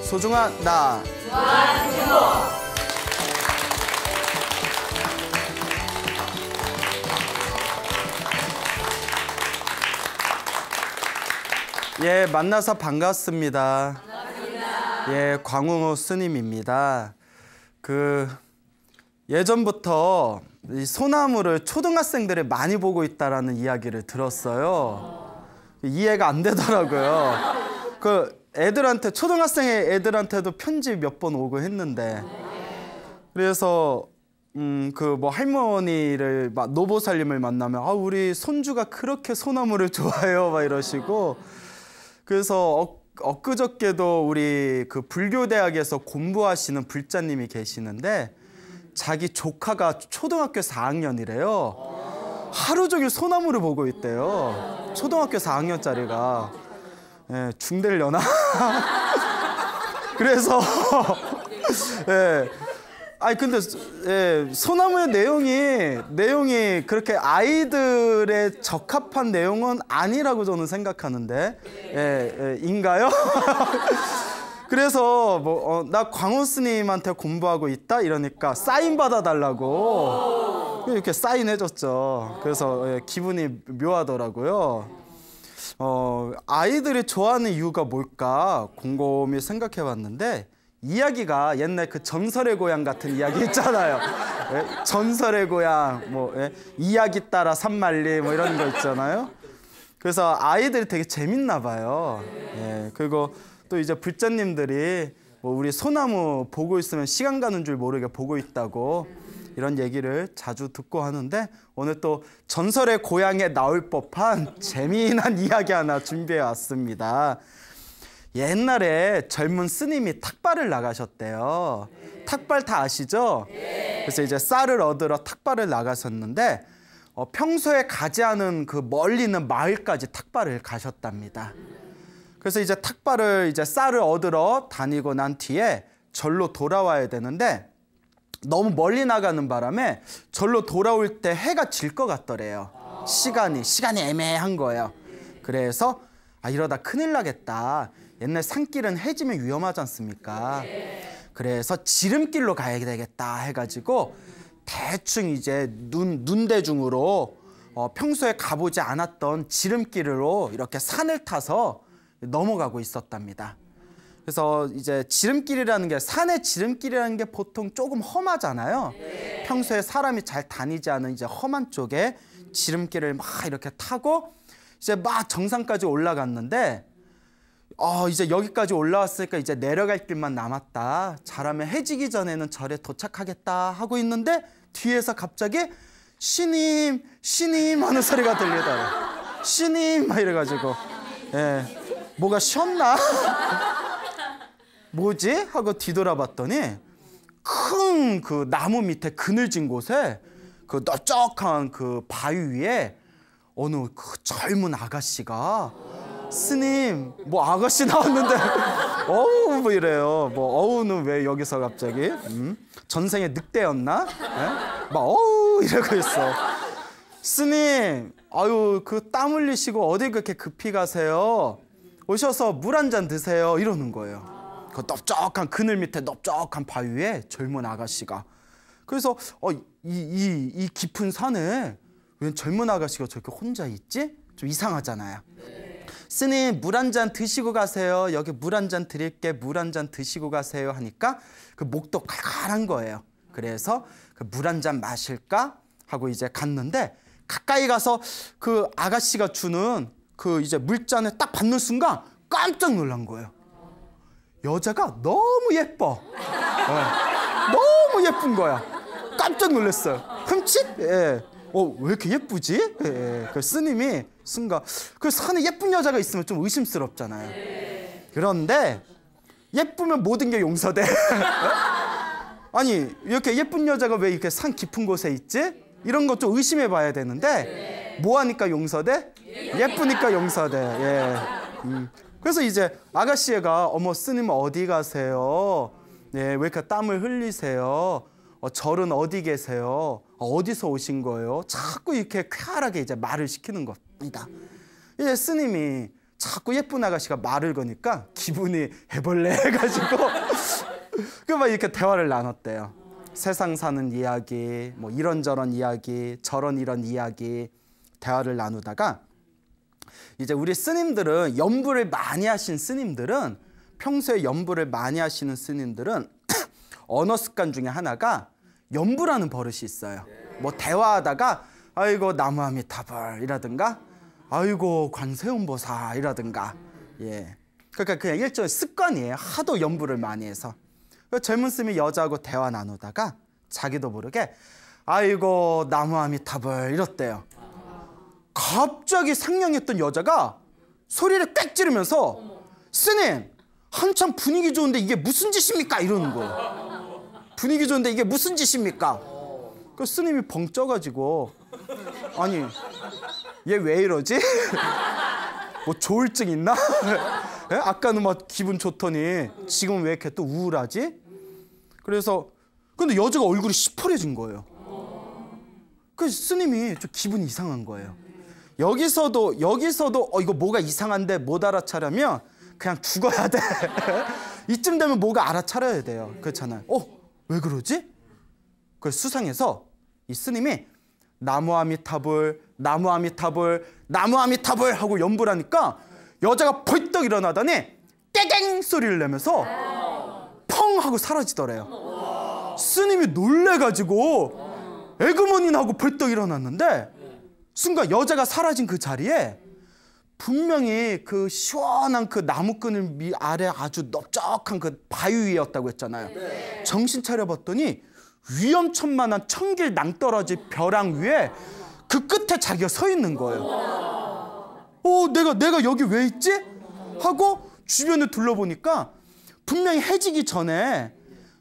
소중한 나. 예, 만나서 반갑습니다. 예, 광웅호 스님입니다. 예전부터 이 소나무를 초등학생들이 많이 보고 있다라는 이야기를 들었어요. 이해가 안 되더라고요. 애들한테, 초등학생의 애들한테도 편지 몇 번 오고 했는데, 그래서 할머니를 노보살님을 만나면 우리 손주가 그렇게 소나무를 좋아해요 막 이러시고, 그래서 엊그저께도 우리 불교대학에서 공부하시는 불자님이 계시는데 자기 조카가 초등학교 4학년이래요. 하루 종일 소나무를 보고 있대요. 초등학교 4학년짜리가. 예, 중대려나? 그래서 예. 근데 소나무의 내용이 그렇게 아이들에 적합한 내용은 아니라고 저는 생각하는데, 인가요? 그래서 나 광호 스님한테 공부하고 있다 이러니까 사인 받아달라고 이렇게 사인해줬죠. 그래서 기분이 묘하더라고요. 아이들이 좋아하는 이유가 뭘까 곰곰이 생각해봤는데, 이야기가 옛날 전설의 고향 같은 이야기 있잖아요. 전설의 고향, 이야기 따라 산만리 이런 거 있잖아요. 그래서 아이들이 되게 재밌나 봐요. 그리고 또 이제 불자님들이 우리 소나무 보고 있으면 시간 가는 줄 모르게 보고 있다고 이런 얘기를 자주 듣고 하는데, 오늘 또 전설의 고향에 나올 법한 재미난 이야기 하나 준비해 왔습니다. 옛날에 젊은 스님이 탁발을 나가셨대요. 탁발 다 아시죠? 그래서 이제 쌀을 얻으러 탁발을 나가셨는데, 평소에 가지 않은 멀리 있는 마을까지 탁발을 가셨답니다. 그래서 이제 쌀을 얻으러 다니고 난 뒤에 절로 돌아와야 되는데, 너무 멀리 나가는 바람에 절로 돌아올 때 해가 질 것 같더래요. 시간이 애매한 거예요. 그래서 이러다 큰일 나겠다. 옛날 산길은 해지면 위험하지 않습니까? 그래서 지름길로 가야 되겠다 해가지고 대충 이제 눈대중으로 평소에 가보지 않았던 지름길로 이렇게 산을 타서 넘어가고 있었답니다. 그래서 이제 지름길이라는 게, 산의 지름길이라는 게 보통 조금 험하잖아요. 평소에 사람이 잘 다니지 않은 이제 험한 쪽에 지름길을 막 이렇게 타고 이제 막 정상까지 올라갔는데, 이제 여기까지 올라왔으니까 이제 내려갈 길만 남았다. 잘하면 해지기 전에는 절에 도착하겠다 하고 있는데, 뒤에서 갑자기 신임 하는 소리가 들리더라고요. 신임 막 이래가지고 뭐가 쉬었나? 뭐지? 하고 뒤돌아봤더니 큰 나무 밑에 그늘진 곳에 넓적한 바위 위에 어느 젊은 아가씨가, 스님, 아가씨 나왔는데, 어우, 이래요. 어우는 왜 여기서 갑자기? 전생에 늑대였나? 어우, 이러고 있어. 스님, 땀 흘리시고 어디 그렇게 급히 가세요? 오셔서 물 한 잔 드세요. 이러는 거예요. 넓적한 그늘 밑에 넓적한 바위 위에 젊은 아가씨가. 그래서, 이 깊은 산에 웬 젊은 아가씨가 저렇게 혼자 있지? 좀 이상하잖아요. 스님, 물 한 잔 드시고 가세요. 여기 물 한 잔 드릴게. 물 한 잔 드시고 가세요 하니까 목도 칼칼한 거예요. 그래서 물 한 잔 마실까 하고 이제 갔는데, 가까이 가서 아가씨가 주는 이제 물잔을 딱 받는 순간 깜짝 놀란 거예요. 여자가 너무 예뻐. 너무 예쁜 거야. 깜짝 놀랐어요. 흠칫? 왜 이렇게 예쁘지? 그 스님이 순간, 산에 예쁜 여자가 있으면 좀 의심스럽잖아요. 그런데 예쁘면 모든 게 용서돼. 아니, 이렇게 예쁜 여자가 왜 이렇게 산 깊은 곳에 있지? 이런 거 좀 의심해 봐야 되는데, 뭐 하니까 용서돼? 예쁘니까 용서돼. 그래서 이제 아가씨가, 어머, 스님 어디 가세요? 왜 이렇게 땀을 흘리세요? 절은 어디 계세요? 어디서 오신 거예요? 자꾸 이렇게 쾌활하게 이제 말을 시키는 겁니다. 이제 스님이 자꾸 예쁜 아가씨가 말을 거니까 기분이 해볼래 해가지고 그 막 이렇게 대화를 나눴대요. 세상 사는 이야기, 뭐 이런저런 이야기, 저런 이런 이야기 대화를 나누다가 이제 우리 스님들은 연부를 많이 하신 스님들은 평소에 연부를 많이 하시는 스님들은 언어 습관 중에 하나가 연부라는 버릇이 있어요. 뭐 대화하다가 아이고 나무아미타불이라든가 아이고 관세음보살이라든가 예. 그러니까 그냥 일종의 습관이에요. 하도 연부를 많이 해서. 젊은 스님이 여자하고 대화 나누다가 자기도 모르게 아이고 나무아미타불 이렇대요. 갑자기 상냥했던 여자가 소리를 꽥 지르면서 스님 한참 분위기 좋은데 이게 무슨 짓입니까? 이러는 거예요. 분위기 좋은데 이게 무슨 짓입니까? 그 스님이 벙 쪄가지고 아니 얘 왜 이러지? 뭐 조울증 있나? 예? 아까는 막 기분 좋더니 지금 왜 이렇게 또 우울하지? 그래서 근데 여자가 얼굴이 시퍼래진 거예요. 그 스님이 좀 기분이 이상한 거예요. 여기서도 이거 뭐가 이상한데 못 알아차려면 그냥 죽어야 돼. 이쯤 되면 뭐가 알아차려야 돼요. 그렇잖아요. 왜 그러지? 그 수상해서 이 스님이 나무아미타불 나무아미타불 나무아미타불 하고 연부하니까 여자가 벌떡 일어나더니 떼갱 소리를 내면서 펑 하고 사라지더래요. 스님이 놀래가지고 에그머니나 하고 벌떡 일어났는데 순간 여자가 사라진 그 자리에 분명히 그 시원한 그 나무끈을 아래 아주 넓적한 그 바위 위였다고 했잖아요. 정신 차려봤더니 위험천만한 천길 낭떠러지 벼랑 위에 그 끝에 자기가 서 있는 거예요. 내가 여기 왜 있지? 하고 주변을 둘러보니까 분명히 해지기 전에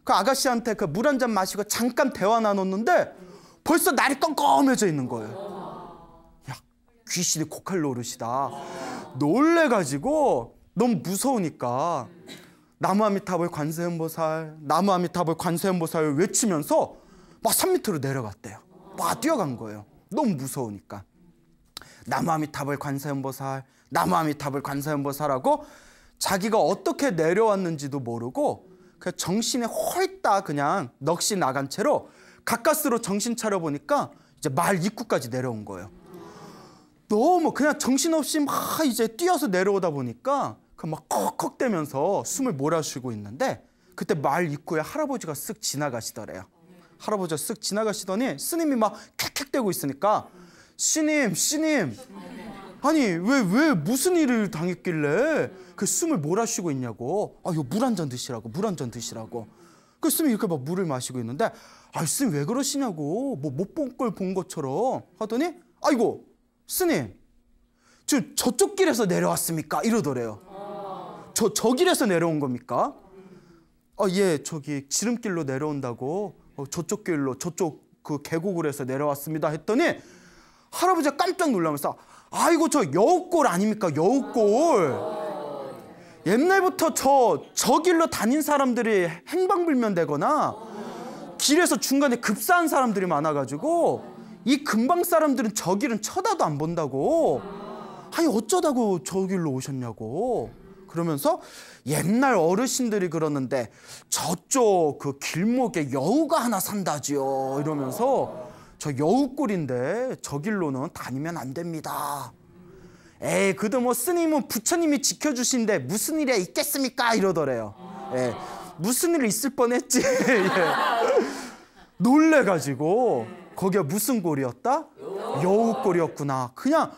그 아가씨한테 그 물 한 잔 마시고 잠깐 대화 나눴는데 벌써 날이 껌껌해져 있는 거예요. 야, 귀신이 고칼 노릇이다. 놀래가지고 너무 무서우니까 나무아미타불 관세음보살 나무아미타불 관세음보살 외치면서 막 산 밑으로 내려갔대요. 막 뛰어간 거예요. 너무 무서우니까. 나무아미타불 관세음보살 나무아미타불 관세음보살하고 자기가 어떻게 내려왔는지도 모르고 그냥 정신에 홀딱 그냥 넋이 나간 채로 가까스로 정신 차려보니까 이제 마을 입구까지 내려온 거예요. 너무 그냥 정신없이 막 이제 뛰어서 내려오다 보니까 그 막 컥컥대면서 숨을 몰아쉬고 있는데 그때 마을 입구에 할아버지가 쓱 지나가시더래요. 할아버지가 쓱 지나가시더니 스님이 막 킥킥대고 있으니까 스님 아니 왜 무슨 일을 당했길래 그 숨을 몰아쉬고 있냐고. 이거 물 한 잔 드시라고 물 한 잔 드시라고. 그 스님이 이렇게 막 물을 마시고 있는데 스님 왜 그러시냐고 뭐 못 본 걸 본 것처럼 하더니 아이고 스님 저쪽 길에서 내려왔습니까? 이러더래요. 저 길에서 내려온 겁니까? 예, 저기 지름길로 내려온다고 저쪽 길로 저쪽 그 계곡을 해서 내려왔습니다 했더니 할아버지가 깜짝 놀라면서 아이고 저 여우꼴 아닙니까? 여우꼴. 옛날부터 저 길로 다닌 사람들이 행방불명되거나 길에서 중간에 급사한 사람들이 많아가지고 이 근방 사람들은 저 길은 쳐다도 안 본다고. 아니 어쩌다고 저 길로 오셨냐고. 그러면서 옛날 어르신들이 그러는데 저쪽 그 길목에 여우가 하나 산다지요 이러면서 저 여우꼴인데 저 길로는 다니면 안 됩니다. 에이 그래도 뭐 스님은 부처님이 지켜주신데 무슨 일이 있겠습니까 이러더래요. 무슨 일이 있을 뻔했지. 놀래가지고 거기가 무슨 꼴이었다? 여우꼴이었구나. 그냥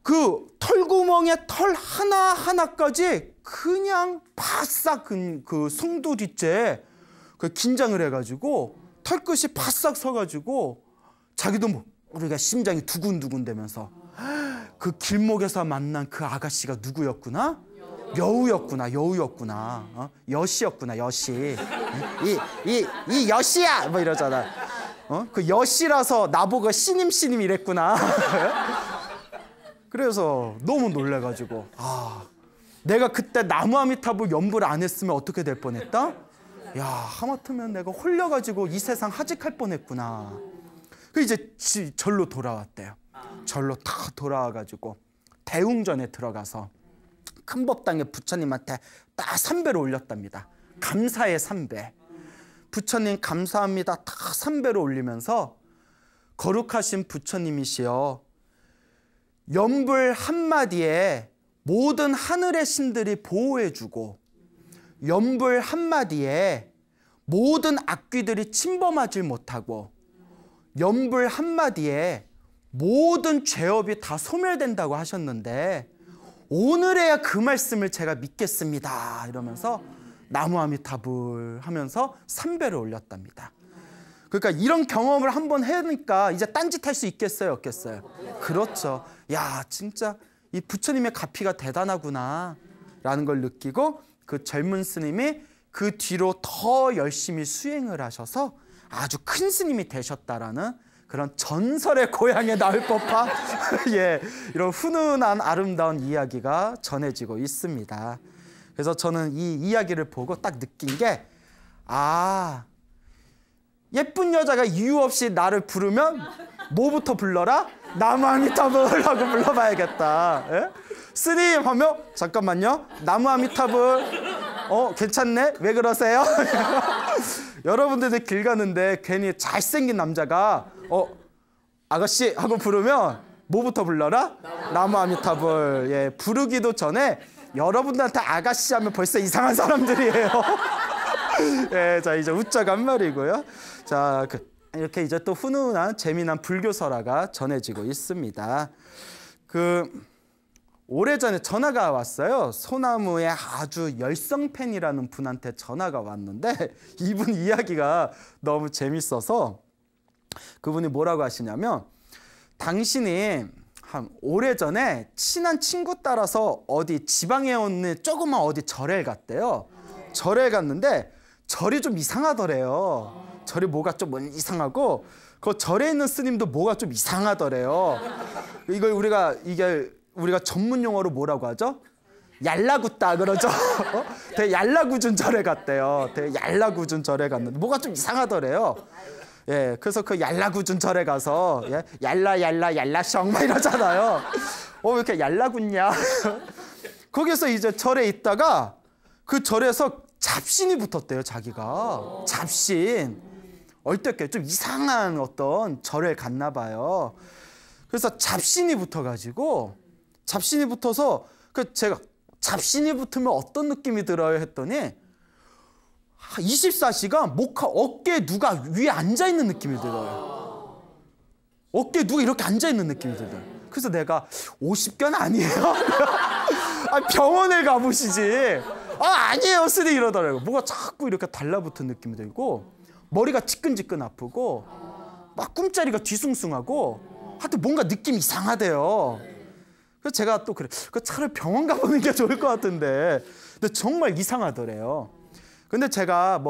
그 털구멍에 털 하나하나까지 그냥 바싹 그 송두 뒷째 그 긴장을 해가지고 털끝이 바싹 서가지고 자기도 뭐 우리가 심장이 두근두근 되면서 그 길목에서 만난 그 아가씨가 누구였구나? 여우였구나. 여시였구나. 여시. 이 여시야! 뭐 이러잖아. 그 여시라서 나보고 신임 이랬구나. 그래서 너무 놀래가지고 내가 그때 나무아미타불 연부를 안 했으면 어떻게 될 뻔했다? 야 하마터면 내가 홀려가지고 이 세상 하직할 뻔했구나. 그 이제 절로 돌아왔대요. 절로 다 돌아와가지고 대웅전에 들어가서 큰 법당에 부처님한테 딱 삼배를 올렸답니다. 감사의 삼배. 부처님 감사합니다. 딱 삼배를 올리면서 거룩하신 부처님이시여, 연불 한마디에 모든 하늘의 신들이 보호해주고 연불 한마디에 모든 악귀들이 침범하지 못하고 연불 한마디에 모든 죄업이 다 소멸된다고 하셨는데 오늘에야 그 말씀을 제가 믿겠습니다 이러면서 나무아미타불 하면서 삼배를 올렸답니다. 그러니까 이런 경험을 한번 해니까 이제 딴짓할 수 있겠어요, 없겠어요? 그렇죠. 야, 진짜 이 부처님의 가피가 대단하구나 라는 걸 느끼고 그 젊은 스님이 그 뒤로 더 열심히 수행을 하셔서 아주 큰 스님이 되셨다라는 그런 전설의 고향에 나올 법한 예, 이런 훈훈한 아름다운 이야기가 전해지고 있습니다. 그래서 저는 이 이야기를 보고 딱 느낀 게, 아, 예쁜 여자가 이유 없이 나를 부르면 뭐부터 불러라? 나무아미타불 하고 불러봐야겠다. 예? 스님 하면 잠깐만요. 나무아미타불. 괜찮네? 왜 그러세요? 여러분들도 길 가는데 괜히 잘생긴 남자가 아가씨 하고 부르면 뭐부터 불러라? 나무아미타불. 예, 부르기도 전에 여러분들한테 아가씨 하면 벌써 이상한 사람들이에요. 예, 자, 이제 웃자간 말이고요. 자, 이렇게 이제 또 훈훈한 재미난 불교설화가 전해지고 있습니다. 오래전에 전화가 왔어요. 소나무의 아주 열성 팬이라는 분한테 전화가 왔는데 이분 이야기가 너무 재밌어서 그분이 뭐라고 하시냐면, 당신이 한 오래전에 친한 친구 따라서 어디 지방에 있는 조그만 어디 절에 갔대요. 절에 갔는데 절이 좀 이상하더래요. 절이 뭐가 좀 이상하고 그 절에 있는 스님도 뭐가 좀 이상하더래요. 이걸 우리가 전문 용어로 뭐라고 하죠? 얄라굿다 그러죠. 되게 얄라구준 절에 갔대요. 되게 얄라구준 절에 갔는데 뭐가 좀 이상하더래요. 예, 그래서 그 얄라구준 절에 가서 예, 얄라셩 막 이러잖아요. 왜 이렇게 얄라굿냐? 거기서 이제 절에 있다가 그 절에서 잡신이 붙었대요, 자기가. 잡신. 얼떨결에 좀 이상한 어떤 절에 갔나 봐요. 그래서 잡신이 붙어가지고 잡신이 붙어서 제가 잡신이 붙으면 어떤 느낌이 들어요 했더니 24시간 어깨에 누가 위에 앉아있는 느낌이 들어요. 어깨에 누가 이렇게 앉아있는 느낌이 들어요. 그래서 내가 50견 아니에요? 병원에 가보시지. 아니에요 스님 이러더라고요. 뭐가 자꾸 이렇게 달라붙은 느낌이 들고 머리가 지끈지끈 아프고 막 꿈자리가 뒤숭숭하고 하여튼 뭔가 느낌이 이상하대요. 그래서 제가 또 그래, 차라리 병원 가보는 게 좋을 것 같은데, 근데 정말 이상하더래요. 근데 제가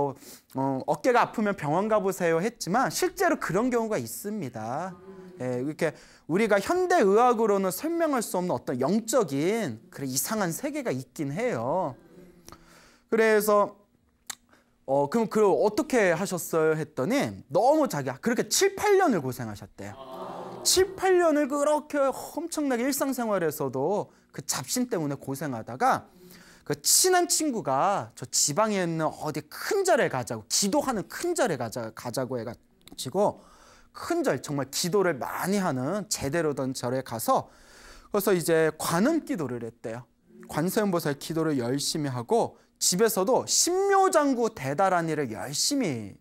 어깨가 아프면 병원 가보세요 했지만 실제로 그런 경우가 있습니다. 예, 이렇게 우리가 현대의학으로는 설명할 수 없는 어떤 영적인 그런 이상한 세계가 있긴 해요. 그래서 그럼 어떻게 하셨어요 했더니 너무 자기가 그렇게 7, 8년을 고생하셨대요. 7, 8년을 그렇게 엄청나게 일상생활에서도 그 잡신 때문에 고생하다가 그 친한 친구가 저 지방에 있는 어디 큰 절에 가자고, 기도하는 큰 절에 가자고 해가지고 큰 절, 정말 기도를 많이 하는 제대로 된 절에 가서 그래서 이제 관음 기도를 했대요. 관세음보살 기도를 열심히 하고 집에서도 신묘장구 대다라니를 열심히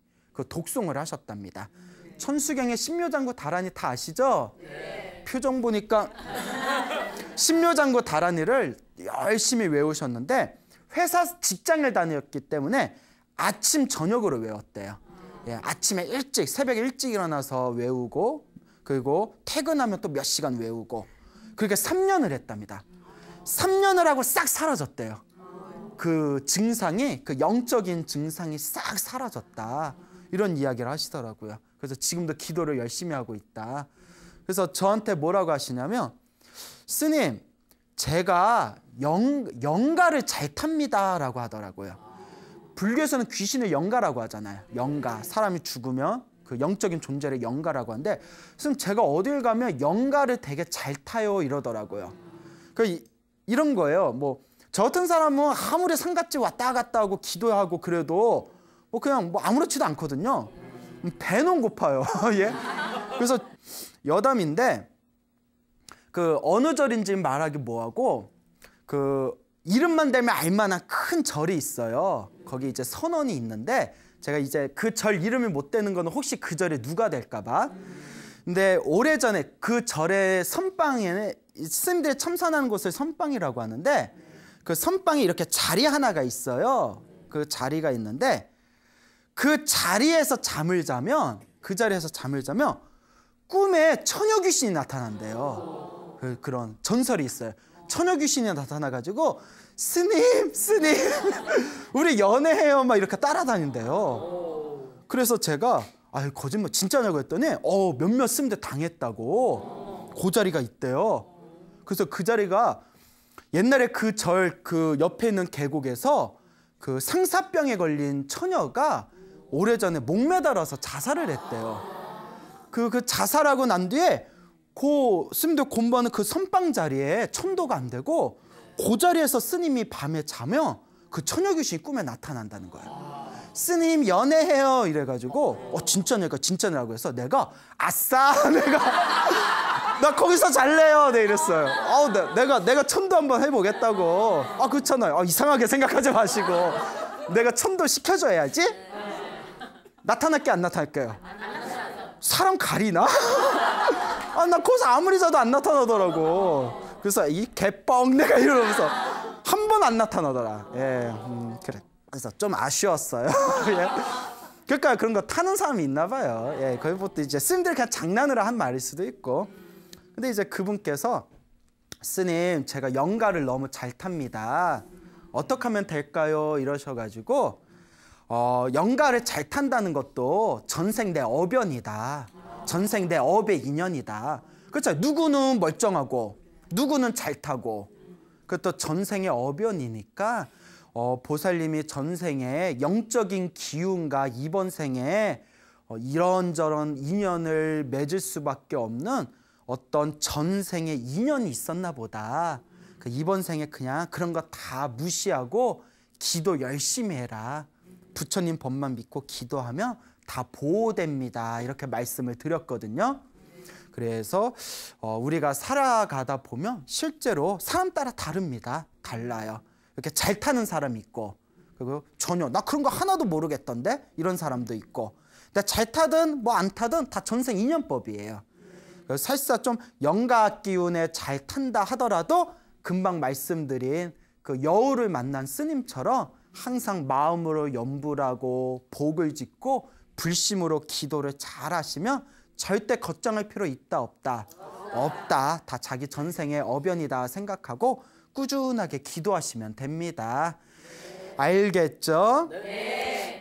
독송을 하셨답니다. 천수경의 신묘장구 다라니 다 아시죠? 네. 표정 보니까 신묘장구 다라니를 열심히 외우셨는데 회사 직장을 다녔기 때문에 아침 저녁으로 외웠대요. 예, 아침에 일찍 새벽에 일찍 일어나서 외우고 그리고 퇴근하면 또 몇 시간 외우고 그렇게 3년을 했답니다. 3년을 하고 싹 사라졌대요. 그 증상이, 그 영적인 증상이 싹 사라졌다. 이런 이야기를 하시더라고요. 그래서 지금도 기도를 열심히 하고 있다. 그래서 저한테 뭐라고 하시냐면, 스님, 제가 영가를 잘 탑니다 라고 하더라고요. 불교에서는 귀신을 영가라고 하잖아요. 영가, 사람이 죽으면 그 영적인 존재를 영가라고 하는데, 스님 제가 어딜 가면 영가를 되게 잘 타요 이러더라고요. 이런 거예요. 뭐 저 같은 사람은 아무리 상갓집 왔다 갔다 하고 기도하고 그래도 뭐 그냥 뭐 아무렇지도 않거든요. 배는 고파요. 예? 그래서 여담인데 그 어느 절인지 말하기 뭐하고 그 이름만 대면 알만한 큰 절이 있어요. 거기 이제 선원이 있는데 제가 이제 그 절 이름이 못 되는 거는 혹시 그 절이 누가 될까봐. 근데 오래전에 그 절의 선방에 스님들이 참선하는 곳을 선방이라고 하는데 그 선방에 이렇게 자리 하나가 있어요. 그 자리가 있는데 그 자리에서 잠을 자면 꿈에 처녀 귀신이 나타난대요. 그런 전설이 있어요. 처녀 귀신이 나타나가지고 스님 우리 연애해요 막 이렇게 따라다닌대요. 그래서 제가 거짓말 진짜냐고 했더니 몇몇 스님들 당했다고 그 자리가 있대요. 그래서 그 자리가 옛날에 그 절 그 옆에 있는 계곡에서 그 상사병에 걸린 처녀가 오래전에 목매달아서 자살을 했대요. 그 자살하고 난 뒤에 그 스님들 공부하는 그 선방 자리에 천도가 안 되고 그 자리에서 스님이 밤에 자면 그 처녀 귀신이 꿈에 나타난다는 거예요. 스님 연애해요 이래가지고 진짜냐고 해서 내가 아싸 나 거기서 잘래요 이랬어요. 내가 천도 한번 해보겠다고. 그렇잖아요. 이상하게 생각하지 마시고 내가 천도 시켜줘야지. 나타날게 안 나타날게요? 사람 가리나? 나 거기서 아무리 자도 안 나타나더라고. 그래서 이 개뻥 내가 이러면서 한 번 안 나타나더라. 그래. 그래서 좀 아쉬웠어요. 예. 그러니까 그런 거 타는 사람이 있나 봐요. 예, 그것도 이제 스님들 그냥 장난으로 한 말일 수도 있고. 근데 이제 그분께서 스님 제가 영가를 너무 잘 탑니다. 어떻게 하면 될까요? 이러셔가지고 영가를 잘 탄다는 것도 전생 내 어변이다. 전생 내 업의 인연이다. 그렇죠. 누구는 멀쩡하고 누구는 잘 타고 그것도 전생의 어변이니까 보살님이 전생에 영적인 기운과 이번 생에 이런저런 인연을 맺을 수밖에 없는 어떤 전생의 인연이 있었나 보다. 이번 생에 그냥 그런 거 다 무시하고 기도 열심히 해라. 부처님 법만 믿고 기도하면 다 보호됩니다. 이렇게 말씀을 드렸거든요. 그래서 우리가 살아가다 보면 실제로 사람 따라 다릅니다. 달라요. 이렇게 잘 타는 사람이 있고 그리고 전혀 나 그런 거 하나도 모르겠던데 이런 사람도 있고. 근데 잘 타든 뭐 안 타든 다 전생 인연법이에요. 사실상 좀 영가 기운에 잘 탄다 하더라도 금방 말씀드린 그 여우를 만난 스님처럼 항상 마음으로 염불하고 복을 짓고 불심으로 기도를 잘 하시면 절대 걱정할 필요 있다 없다. 없다. 다 자기 전생의 어변이다 생각하고 꾸준하게 기도하시면 됩니다. 알겠죠? 네.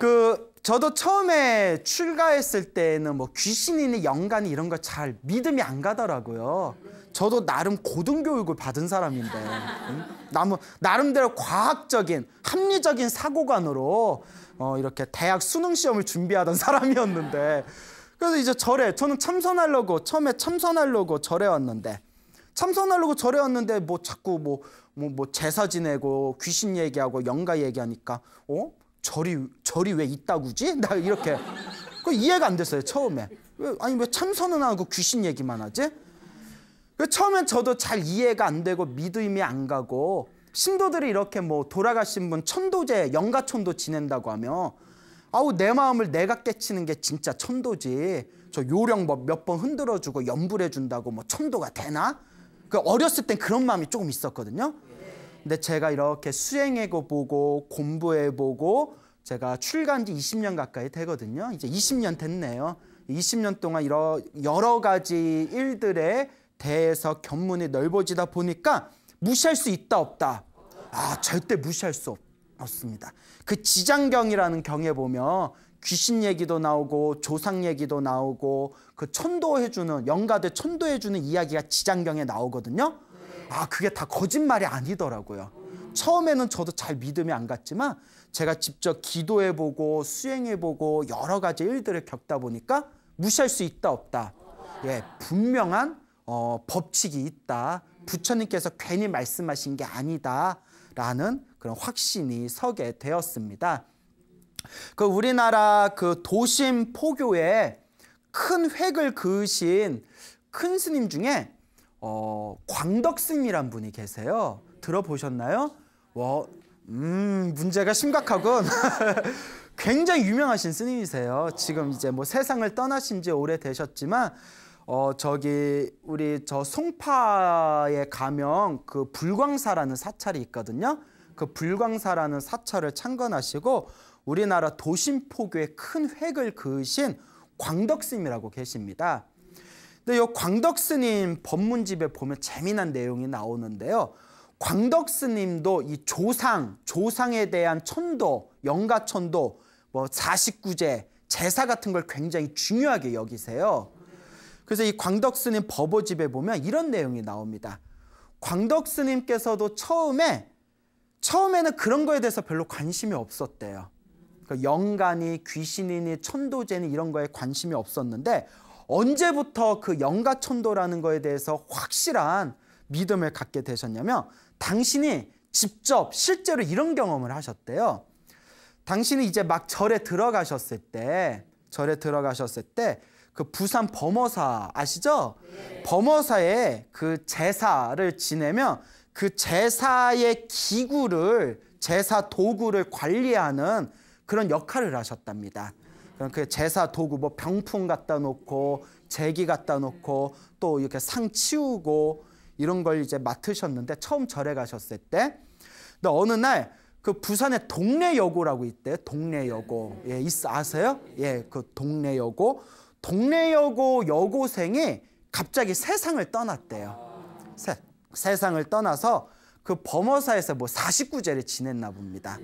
저도 처음에 출가했을 때는 뭐 귀신이니 영간이 이런 거 잘 믿음이 안 가더라고요. 저도 나름 고등교육을 받은 사람인데 나름대로 과학적인 합리적인 사고관으로 이렇게 대학 수능 시험을 준비하던 사람이었는데 그래서 이제 저는 참선하려고 처음에 참선하려고 절에 왔는데 뭐 자꾸 뭐 제사 지내고 귀신 얘기하고 영가 얘기하니까 절이 왜 있다구지? 나 이렇게 이해가 안 됐어요 처음에. 왜 참선은 하고 귀신 얘기만 하지? 처음엔 저도 잘 이해가 안 되고 믿음이 안 가고 신도들이 이렇게 뭐 돌아가신 분 천도제 영가천도 지낸다고 하면 내 마음을 내가 깨치는 게 진짜 천도지. 저 요령 뭐 몇 번 흔들어주고 염불해준다고 뭐 천도가 되나? 어렸을 땐 그런 마음이 조금 있었거든요. 근데 제가 이렇게 수행해보고 공부해보고 제가 출가한 지 20년 가까이 되거든요. 이제 20년 됐네요. 20년 동안 여러 가지 일들에 대해서 견문이 넓어지다 보니까 무시할 수 있다 없다. 절대 무시할 수 없습니다. 그 지장경이라는 경에 보면 귀신 얘기도 나오고 조상 얘기도 나오고 그 천도해주는 영가들 천도해주는 이야기가 지장경에 나오거든요. 그게 다 거짓말이 아니더라고요. 처음에는 저도 잘 믿음이 안 갔지만 제가 직접 기도해보고 수행해보고 여러 가지 일들을 겪다 보니까 무시할 수 있다 없다. 분명한 법칙이 있다. 부처님께서 괜히 말씀하신 게 아니다라는 그런 확신이 서게 되었습니다. 그 우리나라 그 도심 포교에 큰 획을 그으신 큰 스님 중에 광덕스님이란 분이 계세요. 들어보셨나요? 문제가 심각하군. 굉장히 유명하신 스님이세요. 지금 이제 뭐 세상을 떠나신 지 오래되셨지만 저기 우리 저 송파에 가면 그 불광사라는 사찰이 있거든요. 그 불광사라는 사찰을 창건하시고 우리나라 도심포교에 큰 획을 그으신 광덕스님이라고 계십니다. 근데 이 광덕스님 법문집에 보면 재미난 내용이 나오는데요. 광덕스님도 이 조상에 대한 천도, 영가천도, 뭐 49제, 제사 같은 걸 굉장히 중요하게 여기세요. 그래서 이 광덕스님 법오집에 보면 이런 내용이 나옵니다. 광덕스님께서도 처음에는 그런 거에 대해서 별로 관심이 없었대요. 그러니까 영가니 귀신이니 천도제니 이런 거에 관심이 없었는데 언제부터 그 영가천도라는 거에 대해서 확실한 믿음을 갖게 되셨냐면 당신이 직접 실제로 이런 경험을 하셨대요. 당신이 이제 막 절에 들어가셨을 때 그 부산 범어사 아시죠? 네. 범어사에 그 제사를 지내면 그 제사의 기구를, 제사 도구를 관리하는 그런 역할을 하셨답니다. 그럼 그 제사 도구 뭐 병풍 갖다 놓고 제기 갖다 놓고 또 이렇게 상 치우고 이런 걸 이제 맡으셨는데 처음 절에 가셨을 때, 근데 어느 날 그 부산에 동래여고라고 있대요. 동래여고. 예, 아세요? 예, 그 동래여고 여고생이 갑자기 세상을 떠났대요. 세상을 떠나서 그 범어사에서 뭐 49제를 지냈나 봅니다.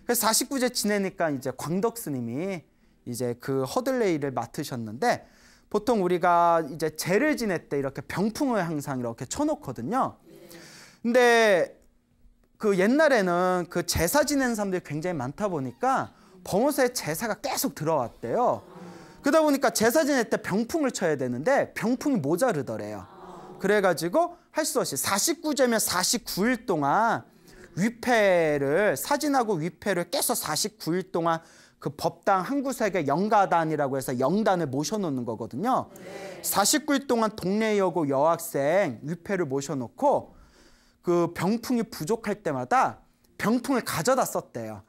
그래서 49제 지내니까 이제 광덕스님이 이제 그 허들레이를 맡으셨는데 보통 우리가 이제 제를 지낼 때 이렇게 병풍을 항상 이렇게 쳐놓거든요. 근데 그 옛날에는 그 제사 지내는 사람들이 굉장히 많다 보니까 범어사에 제사가 계속 들어왔대요. 그러다 보니까 제사 지낼 때 병풍을 쳐야 되는데 병풍이 모자르더래요. 그래가지고 할 수 없이 49제면 49일 동안 사진하고 위패를 깨서 49일 동안 그 법당 한 구석에 영가단이라고 해서 영단을 모셔놓는 거거든요. 49일 동안 동래여고 여학생 위패를 모셔놓고 그 병풍이 부족할 때마다 병풍을 가져다 썼대요.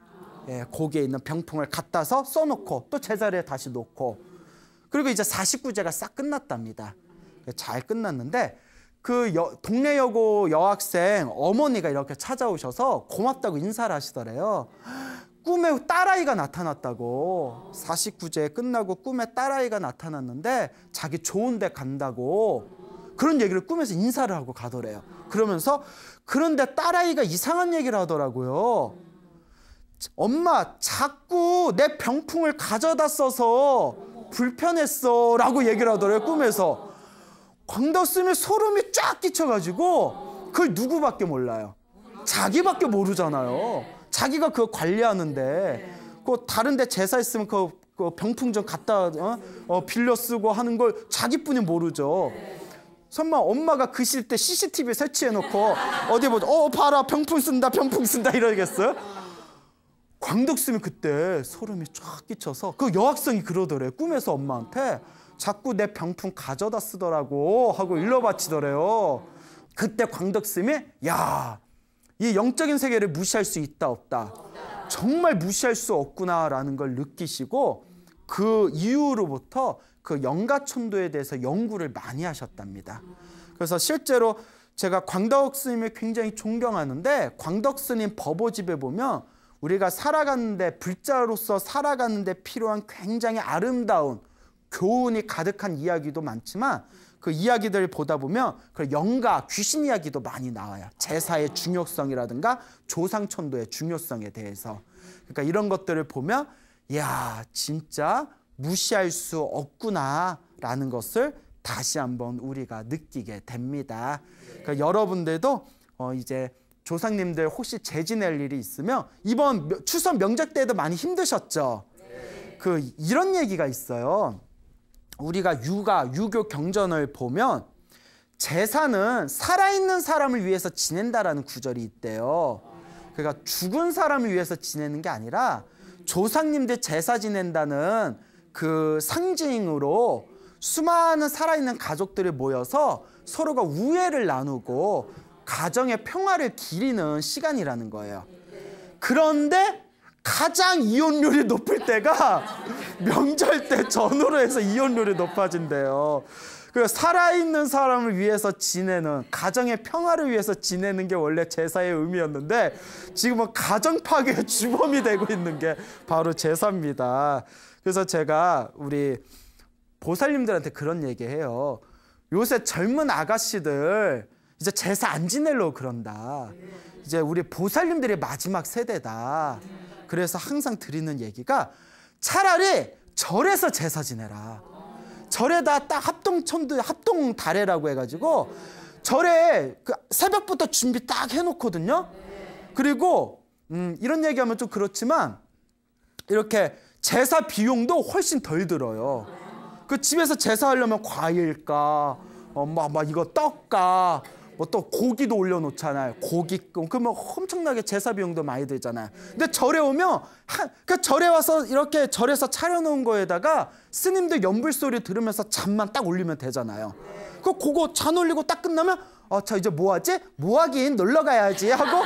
예, 거기에 있는 병풍을 갖다서 써놓고 또 제자리에 다시 놓고, 그리고 이제 49제가 싹 끝났답니다. 잘 끝났는데 그 동래여고 여학생 어머니가 이렇게 찾아오셔서 고맙다고 인사를 하시더래요. 꿈에 딸아이가 나타났다고. 49제 끝나고 꿈에 딸아이가 나타났는데 자기 좋은 데 간다고 그런 얘기를 꿈에서 인사를 하고 가더래요. 그러면서 그런데 딸아이가 이상한 얘기를 하더라고요. 엄마, 자꾸 내 병풍을 가져다 써서 불편했어 라고 얘기를 하더래요, 꿈에서. 광덕스님이 소름이 쫙 끼쳐가지고 그걸 누구밖에 몰라요. 자기밖에 모르잖아요. 자기가 그거 관리하는데 그 다른 데 제사 있으면 그 병풍 좀 갖다 빌려 쓰고 하는 걸 자기뿐이 모르죠. 설마 엄마가 그실 때 CCTV 설치해놓고 어디 보자, 봐라 병풍 쓴다 이러겠어요? 광덕스님이 그때 소름이 쫙 끼쳐서 그 여학생이 그러더래요. 꿈에서 엄마한테 자꾸 내 병풍 가져다 쓰더라고 하고 일러바치더래요. 그때 광덕스님이 야, 이 영적인 세계를 무시할 수 있다 없다, 정말 무시할 수 없구나라는 걸 느끼시고 그 이후로부터 그 영가천도에 대해서 연구를 많이 하셨답니다. 그래서 실제로 제가 광덕스님을 굉장히 존경하는데 광덕스님 법오집에 보면 우리가 살아가는데, 불자로서 살아가는데 필요한 굉장히 아름다운 교훈이 가득한 이야기도 많지만 그 이야기들을 보다 보면 그 영가, 귀신 이야기도 많이 나와요. 제사의 중요성이라든가 조상천도의 중요성에 대해서. 그러니까 이런 것들을 보면 야, 진짜 무시할 수 없구나라는 것을 다시 한번 우리가 느끼게 됩니다. 그러니까 여러분들도 이제 조상님들 혹시 재지낼 일이 있으면 이번 추석 명절 때도 많이 힘드셨죠? 이런 얘기가 있어요. 우리가 유교 경전을 보면 제사는 살아있는 사람을 위해서 지낸다라는 구절이 있대요. 그러니까 죽은 사람을 위해서 지내는 게 아니라 조상님들 제사 지낸다는 그 상징으로 수많은 살아있는 가족들이 모여서 서로가 우애를 나누고 가정의 평화를 기리는 시간이라는 거예요. 그런데 가장 이혼율이 높을 때가 명절 때 전후로 해서 이혼율이 높아진대요. 그 살아있는 사람을 위해서 지내는, 가정의 평화를 위해서 지내는 게 원래 제사의 의미였는데 지금은 가정 파괴의 주범이 되고 있는 게 바로 제사입니다. 그래서 제가 우리 보살님들한테 그런 얘기해요. 요새 젊은 아가씨들 이제 제사 안 지내려고 그런다. 이제 우리 보살님들의 마지막 세대다. 그래서 항상 드리는 얘기가 차라리 절에서 제사 지내라. 절에다 딱 합동 다래라고 해가지고 절에 그 새벽부터 준비 딱 해놓거든요. 그리고 이런 얘기하면 좀 그렇지만 이렇게 제사 비용도 훨씬 덜 들어요. 그 집에서 제사하려면 과일 까, 막 이거 떡 까, 뭐 또 고기도 올려놓잖아요. 고기 그러면 엄청나게 제사 비용도 많이 들잖아요. 근데 절에 오면 그 절에 와서 이렇게 절에서 차려놓은 거에다가 스님들 연불 소리 들으면서 잠만 딱 올리면 되잖아요. 그거 잔 올리고 딱 끝나면 저 이제 뭐 하지? 뭐 하긴 놀러 가야지 하고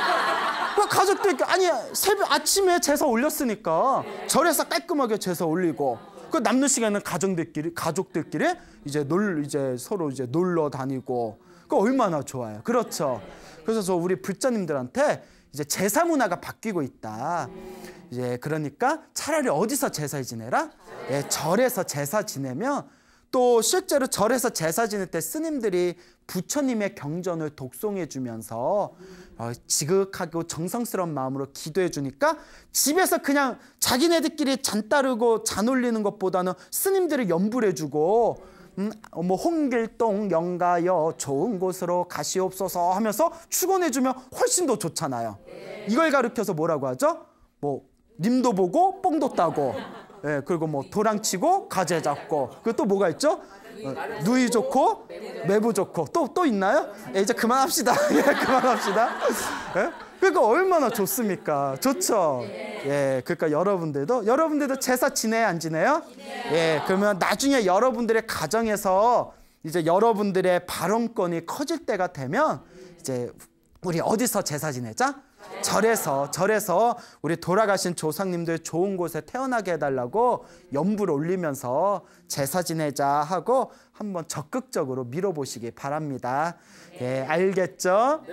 그 가족들 아니 새벽 아침에 제사 올렸으니까 절에서 깔끔하게 제사 올리고 그 남는 시간은 가족들끼리 이제 서로 이제 놀러 다니고 그 얼마나 좋아요. 그렇죠. 그래서 저 우리 불자님들한테 이제 제사 문화가 바뀌고 있다. 이제 그러니까 차라리 어디서 제사 지내라? 예, 절에서 제사 지내면 또 실제로 절에서 제사 지낼 때 스님들이 부처님의 경전을 독송해 주면서 지극하고 정성스러운 마음으로 기도해 주니까 집에서 그냥 자기네들끼리 잔 따르고 잔 올리는 것보다는 스님들이 연불해 주고 뭐 홍길동 영가여 좋은 곳으로 가시옵소서 하면서 축원해 주면 훨씬 더 좋잖아요. 이걸 가르쳐서 뭐라고 하죠? 뭐 님도 보고 뽕도 따고 예, 그리고 뭐 도랑치고 가재 잡고 그리고 또 뭐가 있죠? 누이 좋고 매부 좋고 또 있나요? 예, 이제 그만합시다. 예, 그만합시다. 예? 그러니까 얼마나 좋습니까? 좋죠. 예, 그러니까 여러분들도 제사 지내요, 안 지내요? 예, 그러면 나중에 여러분들의 가정에서 이제 여러분들의 발언권이 커질 때가 되면 이제 우리 어디서 제사 지내자? 절에서 우리 돌아가신 조상님들 좋은 곳에 태어나게 해달라고 연불 올리면서 제사 지내자 하고 한번 적극적으로 밀어보시기 바랍니다. 예, 알겠죠?